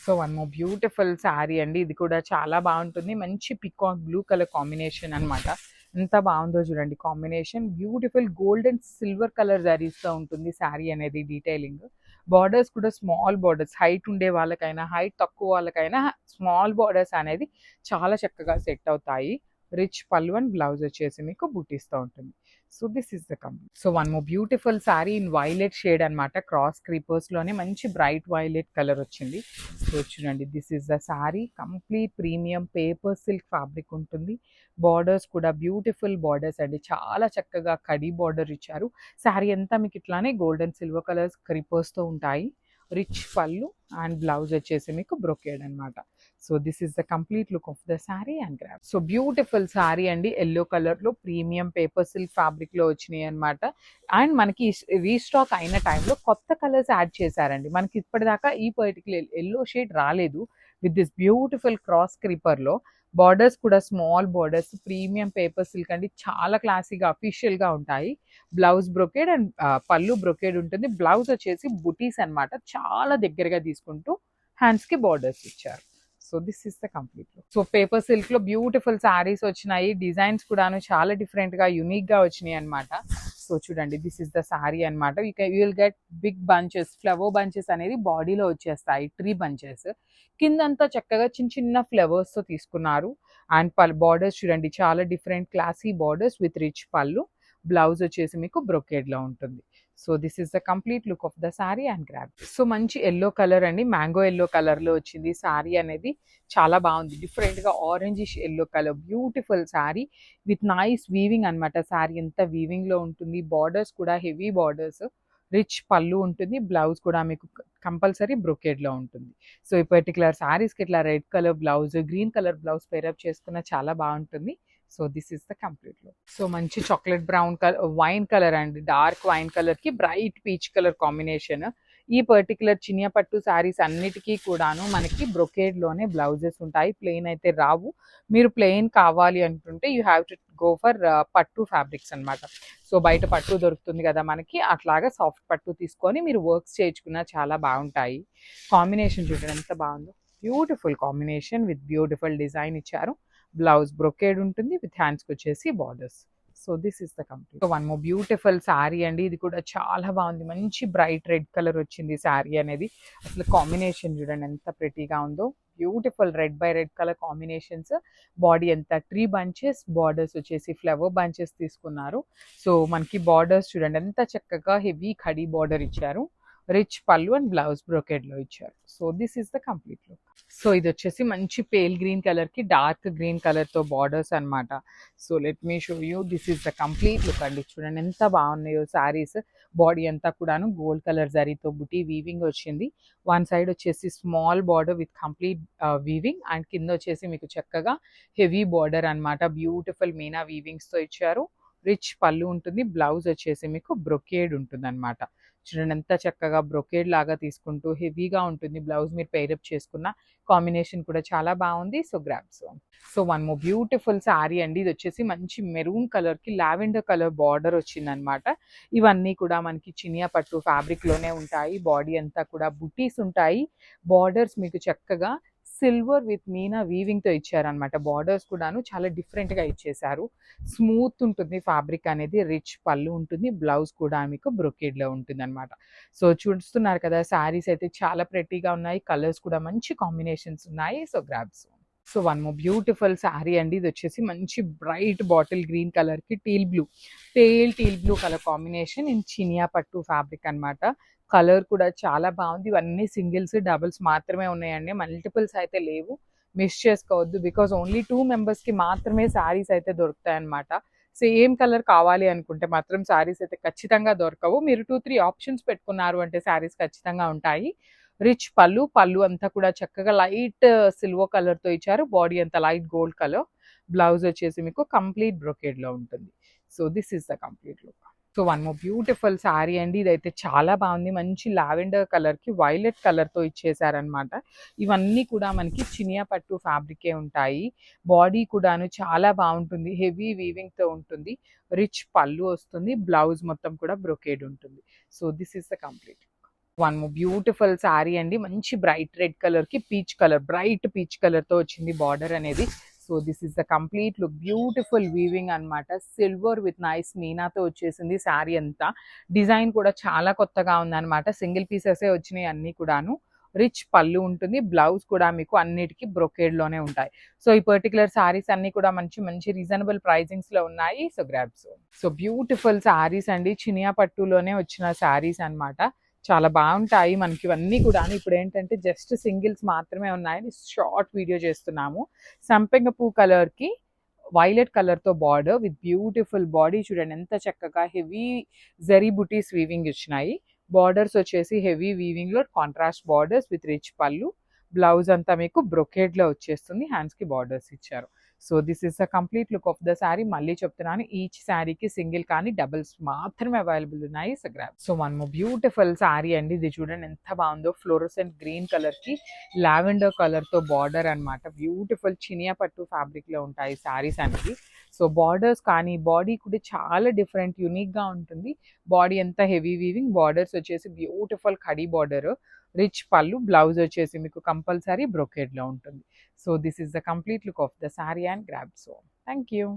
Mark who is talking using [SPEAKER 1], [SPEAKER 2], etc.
[SPEAKER 1] So one more beautiful sari అండి. ఇది కూడా చాలా బాగుంటుంది. మంచి పికాక్ బ్లూ కలర్ కాంబినేషన్ అన్నమాట. ఎంత బాగుందో చూడండి combination. Beautiful gold and silver colour జరీస్‌తో ఉంటుంది శారీ అనేది డీటెయిలింగ్. బార్డర్స్ కూడా స్మాల్ బార్డర్స్, హైట్ ఉండే వాళ్ళకైనా, హైట్ తక్కువ వాళ్ళకైనా స్మాల్ బార్డర్స్ అనేది చాలా చక్కగా సెట్ అవుతాయి. రిచ్ పళ్ళు అండ్ బ్లౌజ్ వచ్చేసి మీకు బూటీస్‌తో ఉంటుంది. So this is the complete. So one more beautiful sari in violet shade అన్నమాట. క్రాస్ క్రీపర్స్ లోనే మంచి బ్రైట్ వైలెట్ కలర్ వచ్చింది. సో చూడండి, this is the sari. Complete premium paper silk fabric ఉంటుంది. బార్డర్స్ కూడా బ్యూటిఫుల్ బార్డర్స్ అండి. చాలా చక్కగా కడీ బార్డర్ ఇచ్చారు. శారీ అంతా మీకు ఇట్లానే గోల్డ్ అండ్ సిల్వర్ కలర్స్ క్రీపర్స్తో ఉంటాయి. రిచ్ పళ్ళు అండ్ బ్లౌజ్ వచ్చేసి మీకు బ్రొకేడ్ అన్నమాట. So this is the complete look of the sari and grab. So beautiful sari అండి. ఎల్లో కలర్ లో ప్రీమియం పేపర్ సిల్క్ ఫ్యాబ్రిక్ లో వచ్చినాయి అనమాట. అండ్ మనకి రీస్టాక్ అయిన టైంలో కొత్త కలర్స్ యాడ్ చేశారండి. మనకి ఇప్పటిదాకా ఈ పర్టికులర్ ఎల్లో షేడ్ రాలేదు. With this beautiful cross creeper లో బార్డర్స్ కూడా small borders, premium paper silk అండి. చాలా క్లాసీగా అఫీషియల్ గా ఉంటాయి. బ్లౌజ్ బ్రొకేడ్ అండ్ పళ్ళు బ్రొకేడ్ ఉంటుంది. బ్లౌజ్ వచ్చేసి బుటీస్ అన్నమాట. చాలా దగ్గరగా తీసుకుంటూ హ్యాండ్స్ కి బార్డర్స్ ఇచ్చారు. So this is the complete look. So paper silk లో బ్యూటిఫుల్ శారీస్ వచ్చినాయి. డిజైన్స్ కూడాను చాలా డిఫరెంట్ గా యునిక్ గా వచ్చినాయి అన్నమాట. సో చూడండి, దిస్ ఇస్ ద శారీ అన్నమాట. You will get big bunches, flower bunches అనేది బాడీలో వచ్చేస్తాయి. ట్రీ బంచెస్ కిందంతా చక్కగా చిన్న చిన్న ఫ్లవర్స్ తో తీసుకున్నారు. అండ్ బార్డర్స్ చూడండి, చాలా different classy borders with rich పళ్ళు. బ్లౌజ్ వచ్చేసి మీకు బ్రొకేడ్ లో ఉంటుంది. So this is the complete look of the sari and grab. So మంచి ఎల్లో కలర్ అండి, మ్యాంగో ఎల్లో కలర్ లో వచ్చింది శారీ అనేది. చాలా బాగుంది. డిఫరెంట్ గా orangish yellow colour, beautiful sari with nice weaving అన్నమాట. శారీ అంతా వీవింగ్ లో ఉంటుంది. బార్డర్స్ కూడా హెవీ బార్డర్స్. రిచ్ పళ్ళు ఉంటుంది. బ్లౌజ్ కూడా మీకు కంపల్సరీ బ్రొకేడ్ లో ఉంటుంది. సో ఈ పర్టికులర్ శారీస్ కి ఇట్లా red colour blouse, green colour blouse pair up చేసుకున్న చాలా బాగుంటుంది. So this is the complete look. So మంచి chocolate brown colour, wine colour అండి. డార్క్ వైన్ కలర్ కి బ్రైట్ పీచ్ కలర్ కాంబినేషన్. ఈ పర్టికులర్ చినియా పట్టు శారీస్ అన్నిటికీ కూడాను మనకి బ్రొకేడ్ లోనే బ్లౌజెస్ ఉంటాయి. ప్లెయిన్ అయితే రావు. మీరు ప్లెయిన్ కావాలి అనుకుంటే you have to go for పట్టు ఫ్యాబ్రిక్స్ అన్నమాట. సో బయట పట్టు దొరుకుతుంది కదా మనకి, అట్లాగా సాఫ్ట్ పట్టు తీసుకొని మీరు వర్క్స్ చేయించుకున్నా చాలా బాగుంటాయి. కాంబినేషన్ చూడండి ఎంత బాగుందో. Beautiful combination with beautiful design ఇచ్చారు. బ్లౌజ్ బ్రొకేడ్ ఉంటుంది విత్ హ్యాండ్స్కి వచ్చేసి borders. So this is the complete. So one more beautiful sari అండి. ఇది కూడా చాలా బాగుంది. మంచి బ్రైట్ రెడ్ కలర్ వచ్చింది శారీ అనేది. అసలు కాంబినేషన్ చూడండి ఎంత ప్రెటీగా ఉందో. Beautiful red by red colour combinations. Body అంతా ట్రీ బంచెస్, బార్డర్స్ వచ్చేసి ఫ్లవర్ బంచెస్ తీసుకున్నారు. సో మనకి బార్డర్స్ చూడండి ఎంత చక్కగా హెవీ ఖడీ బార్డర్ ఇచ్చారు. రిచ్ పళ్ళు అండ్ బ్లౌజ్ బ్రొకేడ్ లో ఇచ్చారు. So this is the complete look. So ఇది వచ్చేసి మంచి పేల్ గ్రీన్ కలర్ కి డార్క్ గ్రీన్ కలర్ తో బార్డర్స్ అన్నమాట. So let me show you, this is the complete look అండి. చూడండి ఎంత బాగున్నాయో శారీస్. బాడీ అంతా కూడాను గోల్డ్ కలర్ జరీతో బుటీ వీవింగ్ వచ్చింది. వన్ సైడ్ వచ్చేసి small border with complete weaving and కింద వచ్చేసి మీకు చక్కగా హెవీ బార్డర్ అన్నమాట. బ్యూటిఫుల్ మీనా వీవింగ్స్ తో ఇచ్చారు. రిచ్ పళ్ళు ఉంటుంది. బ్లౌజ్ వచ్చేసి మీకు బ్రొకేడ్ ఉంటుంది అనమాట. చూడండి ఎంత చక్కగా బ్రొకేడ్ లాగా తీసుకుంటూ హెవీగా ఉంటుంది. బ్లౌజ్ మీరు పేరప్ చేసుకున్న కాంబినేషన్ కూడా చాలా బాగుంది. So grabs. So one more beautiful sari అండి. ఇది వచ్చేసి మంచి మెరూన్ కలర్ కి లావెండర్ కలర్ బార్డర్ వచ్చింది అనమాట. ఇవన్నీ కూడా మనకి చినియా పట్టు ఫ్యాబ్రిక్ లోనే ఉంటాయి. బాడీ అంతా కూడా బుటీస్ ఉంటాయి. బార్డర్స్ మీకు చక్కగా సిల్వర్ విత్ మీనా వీవింగ్ తో ఇచ్చారనమాట. బార్డర్స్ కూడాను చాలా డిఫరెంట్ గా ఇచ్చేసారు. స్మూత్ ఉంటుంది ఫ్యాబ్రిక్ అనేది. రిచ్ పళ్ళు ఉంటుంది. బ్లౌజ్ కూడా మీకు బ్రొకేడ్ లో ఉంటుంది అనమాట. సో చూస్తున్నారు కదా, శారీస్ అయితే చాలా ప్రెట్టీగా ఉన్నాయి. కలర్స్ కూడా మంచి కాంబినేషన్స్ ఉన్నాయి. So grabs. So one more beautiful sari అండి. ఇది వచ్చేసి మంచి బ్రైట్ బాటిల్ గ్రీన్ కలర్ కి teal blue colour combination in Chiniya పట్టు ఫ్యాబ్రిక్ అన్నమాట. కలర్ కూడా చాలా బాగుంది. ఇవన్నీ సింగిల్స్, డబుల్స్ మాత్రమే ఉన్నాయండి. మల్టిపుల్స్ అయితే లేవు. మిస్ చేసుకోవద్దు. బికాస్ ఓన్లీ 2 మెంబర్స్ కి మాత్రమే శారీస్ అయితే దొరుకుతాయి అనమాట. సేమ్ కలర్ కావాలి అనుకుంటే మాత్రం శారీస్ అయితే ఖచ్చితంగా దొరకవు. మీరు 2-3 ఆప్షన్స్ పెట్టుకున్నారు అంటే శారీస్ ఖచ్చితంగా ఉంటాయి. రిచ్ పళ్ళు అంతా కూడా చక్కగా లైట్ సిల్వర్ కలర్ తో ఇచ్చారు. బాడీ అంతా లైట్ గోల్డ్ కలర్. బ్లౌజ్ వచ్చేసి మీకు కంప్లీట్ బ్రొకేడ్ లో ఉంటుంది. So this is the complete look. So one more beautiful sari అండి. ఇదైతే చాలా బాగుంది. మంచి లావెండర్ కలర్ కి వైలెట్ కలర్ తో ఇచ్చేసారనమాట. ఇవన్నీ కూడా మనకి చినియా పట్టు ఫ్యాబ్రికే ఉంటాయి. బాడీ కూడాను చాలా బాగుంటుంది. హెవీ వీవింగ్ తో ఉంటుంది. రిచ్ పళ్ళు వస్తుంది. బ్లౌజ్ మొత్తం కూడా బ్రొకేడ్ ఉంటుంది. So this is the complete. One beautiful sari అండి, మంచి బ్రైట్ రెడ్ కలర్ కి peach colour, bright peach colour తో వచ్చింది బార్డర్ అనేది. So this is the complete look, beautiful weaving అన్నమాట. సిల్వర్ విత్ నైస్ మీనాతో వచ్చేసింది శారీ అంతా. డిజైన్ కూడా చాలా కొత్తగా ఉందన్నమాట. సింగిల్ పీసెసే వచ్చినాయి అన్ని కూడాను. రిచ్ పళ్ళు ఉంటుంది, బ్లౌజ్ కూడా మీకు అన్నిటికీ బ్రొకేడ్ లోనే ఉంటాయి. సో ఈ పర్టికులర్ శారీస్ అన్ని కూడా మంచి మంచి రీజనబుల్ ప్రైజింగ్స్ లో ఉన్నాయి. So grabs. So beautiful saris అండి, చినియా పట్టులోనే వచ్చిన శారీస్ అన్నమాట. చాలా బాగుంటాయి మనకి ఇవన్నీ కూడా. ఇప్పుడు ఏంటంటే జస్ట్ సింగిల్స్ మాత్రమే ఉన్నాయని షార్ట్ వీడియో చేస్తున్నాము. సంపెంగ పూ కలర్ కి వైలెట్ కలర్ తో బార్డర్ విత్ బ్యూటిఫుల్ బాడీ, చూడండి ఎంత చక్కగా హెవీ జరీ బుటీస్ వీవింగ్ ఇచ్చినాయి. బార్డర్స్ వచ్చేసి హెవీ వీవింగ్ లో కాంట్రాస్ట్ బార్డర్స్ విత్ రిచ్ పళ్ళు. బ్లౌజ్ అంతా మీకు బ్రొకేడ్ లో వచ్చేస్తుంది, హ్యాండ్స్ కి బార్డర్స్ ఇచ్చారు. So this is the complete look of the sari. మళ్ళీ చెప్తున్నాను, ఈచ్ శారీకి సింగిల్ కానీ డబుల్స్ మాత్రమే అవైలబుల్ ఉన్నాయి. So grab. So one beautiful sari అండి, ఇది చూడండి ఎంత బాగుందో. ఫ్లోరోసెంట్ గ్రీన్ కలర్ కి లావెండర్ కలర్ తో బార్డర్ అన్నమాట. బ్యూటిఫుల్ చినియా పట్టు ఫ్యాబ్రిక్ లో ఉంటాయి శారీస్ అనేది. సో బార్డర్స్ కానీ బాడీ కూడా చాలా డిఫరెంట్ యూనిక్ గా ఉంటుంది. బాడీ ఎంత హెవీ వీవింగ్, బార్డర్స్ వచ్చేసి బ్యూటిఫుల్ కడీ బార్డర్, రిచ్ పళ్ళు, బ్లౌజ్ వచ్చేసి మీకు కంపల్సరీ బ్రొకేడ్ లో ఉంటుంది. So this is the complete look of the sari and grab. So thank you.